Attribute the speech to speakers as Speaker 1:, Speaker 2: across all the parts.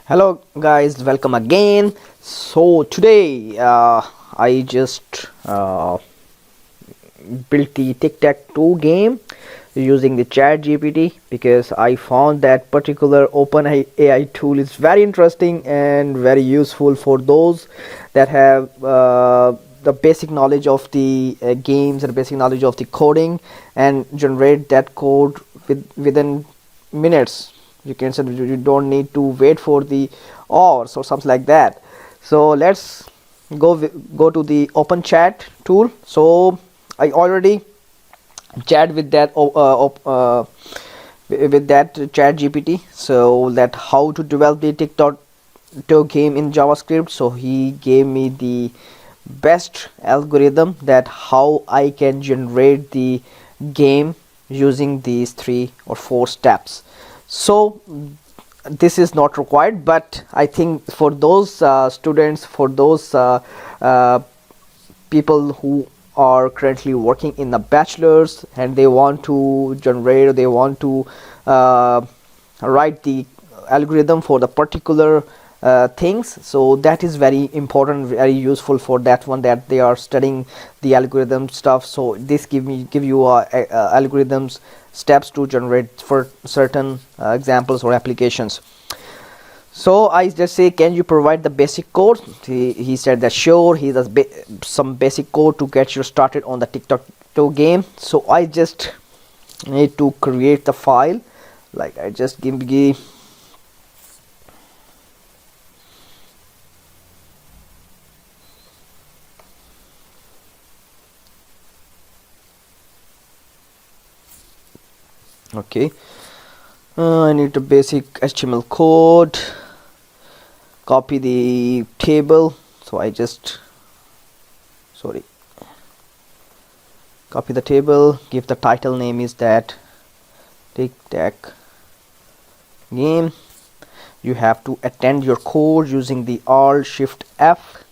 Speaker 1: Hello guys, welcome again. So today I just built the Tic Tac Toe game using the ChatGPT because I found that particular OpenAI tool is very interesting and very useful for those that have the basic knowledge of the games and basic knowledge of the coding and generate that code within minutes. You can say you don't need to wait for the hours or something like that. So let's go to the open chat tool. So I already chat with that with that chat GPT, so that how to develop the TikTok game in JavaScript. So he gave me the best algorithm that how I can generate the game using these 3 or 4 steps. So this is not required, but I think for those students, for those people who are currently working in the bachelor's and they want to generate, or they want to write the algorithm for the particular things, so that is very important, very useful for that one, that they are studying the algorithm stuff. So this give you algorithms steps to generate for certain examples or applications. So I just say, can you provide the basic code? He said that sure, he does some basic code to get you started on the TikTok Toe game. So I just need to create the file, like I just give okay. I need the basic HTML code, copy the table. So I just copy the table, give the title name is that Tic Tac game. You have to attend your code using the Alt Shift F.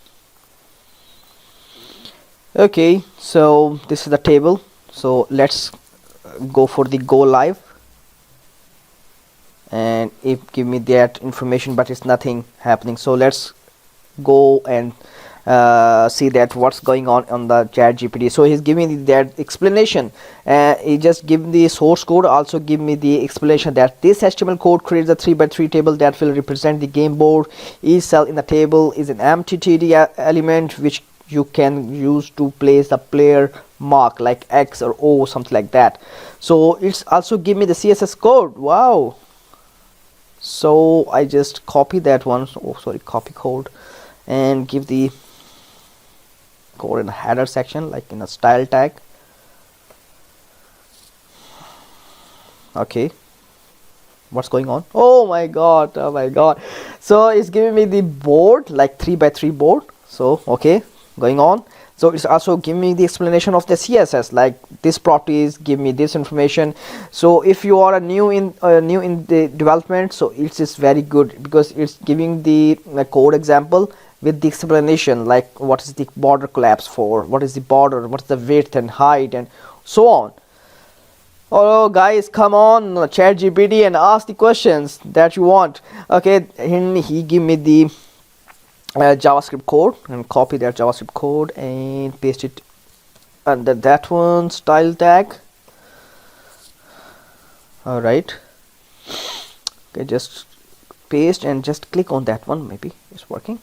Speaker 1: Okay, so this is the table. So let's go for the go live, and it give me that information, but it's nothing happening. So let's go and see that what's going on the ChatGPT. So he's giving me that explanation. He just give the source code, also give me the explanation that this HTML code creates a 3x3 table that will represent the game board. Each cell in the table is an empty 3D element which you can use to place the player mark like X or O, something like that. So it's also give me the CSS code. Wow. So I just copy that one, copy code, and give the code in the header section, like in a style tag. Okay, what's going on? Oh my god, oh my god. So it's giving me the board, like 3x3 board. So okay, going on. So it's also giving me the explanation of the CSS, like this properties give me this information. So if you are new in the development, so it's just very good because it's giving the code example with the explanation, like what is the border collapse for, what is the border, what's the width and height, and so on. Oh guys, come on, ChatGPT, and ask the questions that you want. Okay, and he give me the JavaScript code, and copy that JavaScript code and paste it under that one style tag. All right, okay, just paste and just click on that one. Maybe it's working.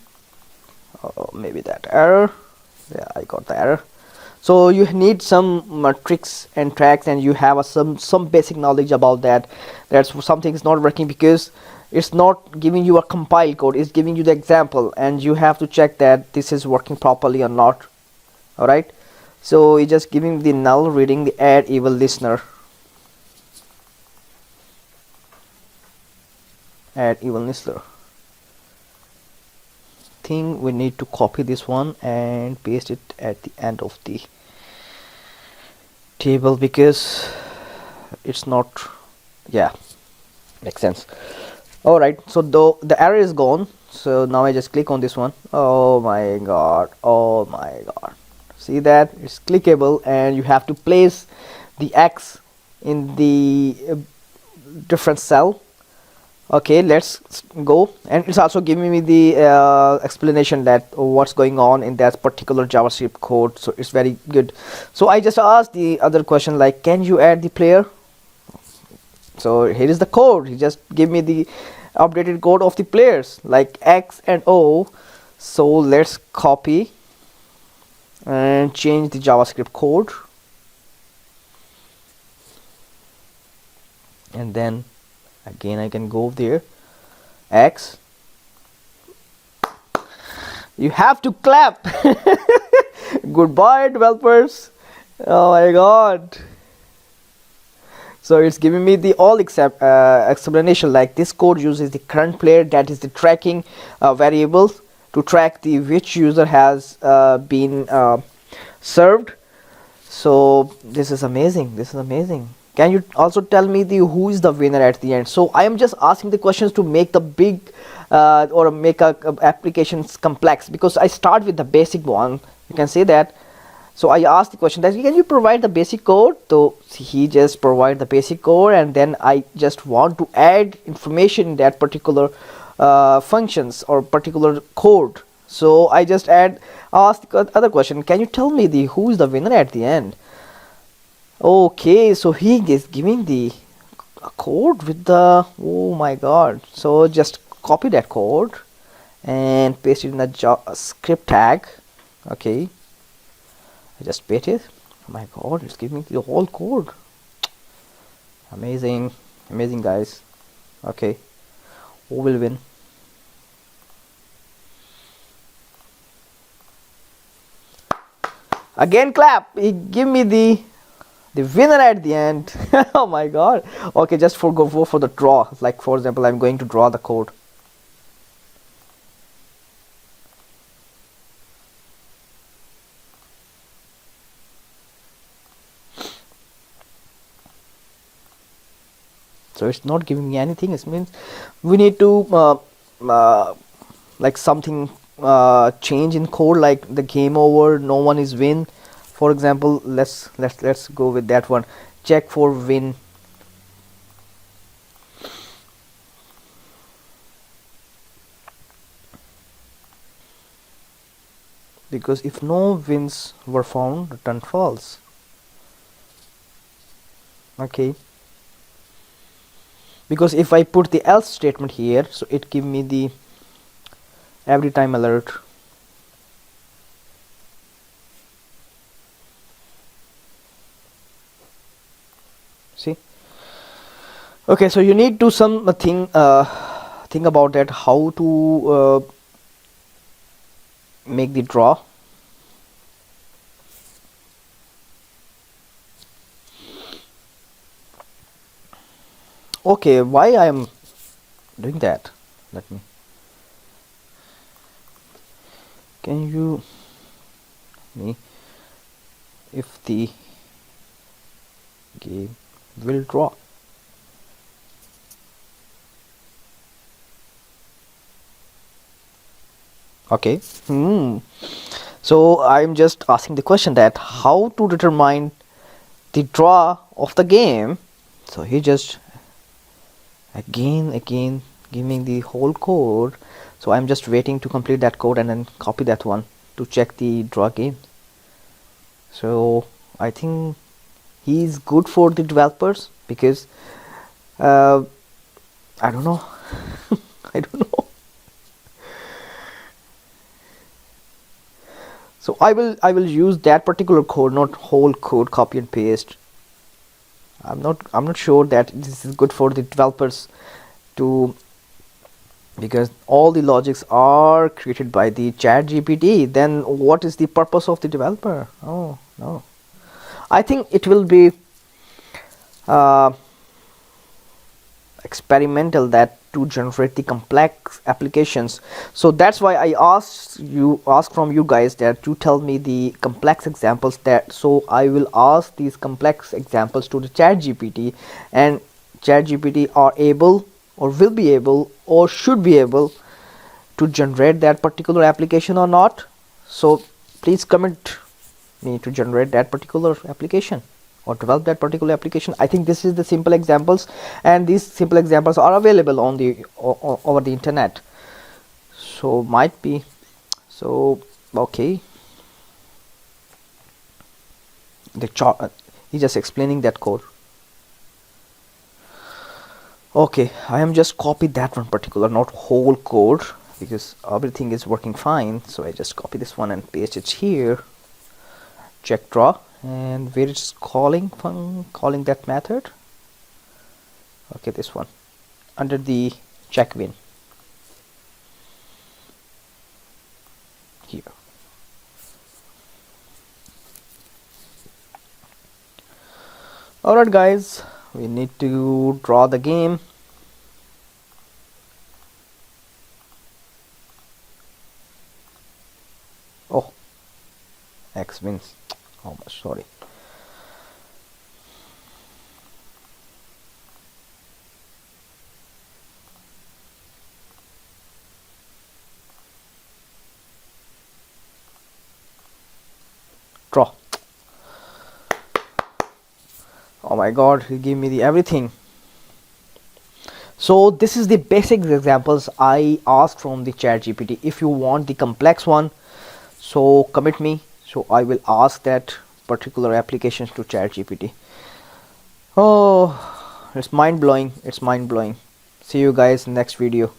Speaker 1: Oh, maybe that error. Yeah, I got the error. So you need some tricks and tracks, and you have some basic knowledge about that. That's something is not working because it's not giving you a compile code, it's giving you the example, and you have to check that this is working properly or not. All right, so it's just giving the null reading the add evil listener, thing. We need to copy this one and paste it at the end of the table because it's not, yeah, makes sense. All right, so though the error is gone, so now I just click on this one. Oh my god, oh my god, see that it's clickable, and you have to place the X in the different cell Okay, let's go. And it's also giving me the explanation that what's going on in that particular JavaScript code, so it's very good. So I just asked the other question, like, can you add the player? So here is the code. He just give me the updated code of the players like X and O. So let's copy and change the JavaScript code, and then again I can go there. X, you have to clap. Goodbye, developers. Oh my god. So it's giving me the all except explanation, like this code uses the current player, that is the tracking variable, to track the which user has been served. So this is amazing. This is amazing. Can you also tell me the who is the winner at the end? So I am just asking the questions to make the big or make applications complex, because I start with the basic one. You can say that. So I asked the question that can you provide the basic code? So he just provide the basic code, and then I just want to add information in that particular functions or particular code. So I just ask the other question, can you tell me the who is the winner at the end? Okay, so he is giving the code with the, oh my god. So just copy that code and paste it in the JavaScript tag. Okay, I just paste it. Oh my god, it's giving me the whole code. Amazing, amazing guys. Okay, who will win? Again clap. He give me the winner at the end. Oh my god. Okay, just go for the draw. Like for example, I'm going to draw the code. So it's not giving me anything. It means we need to like something change in code, like the game over, no one is win. For example, let's go with that one. Check for win. Because if no wins were found, return false. Okay, because if I put the else statement here, so it give me the every time alert. See? Okay, so you need to think about that, how to make the draw. Okay, why I am doing that? Let me. Can you me if the game will draw? Okay. So I'm just asking the question that how to determine the draw of the game. So he just again giving the whole code. So I'm just waiting to complete that code and then copy that one to check the draw game. So I think he's good for the developers, because I don't know. I don't know. So I will use that particular code, not whole code copy and paste. I'm not sure that this is good for the developers to, because all the logics are created by the ChatGPT. Then what is the purpose of the developer? Oh no, I think it will be experimental, that to generate the complex applications. So that's why I ask from you guys that to tell me the complex examples, that so I will ask these complex examples to the ChatGPT, and ChatGPT are able or will be able or should be able to generate that particular application or not. So please comment me to generate that particular application. or develop that particular application. I think this is the simple examples, and these simple examples are available on the over the internet. So might be so okay. The chart, he's just explaining that code. Okay, I am just copied that one particular, not whole code, because everything is working fine. So I just copy this one and paste it here. Check draw, and where it's calling that method. Okay, this one under the check win here. Alright guys, we need to draw the game. Oh, X wins. Oh much, sorry. Draw. Oh my god, he gave me the everything. So this is the basic examples I asked from the ChatGPT. If you want the complex one, so commit me, so I will ask that particular applications to ChatGPT. Oh, it's mind blowing. It's mind blowing. See you guys next video.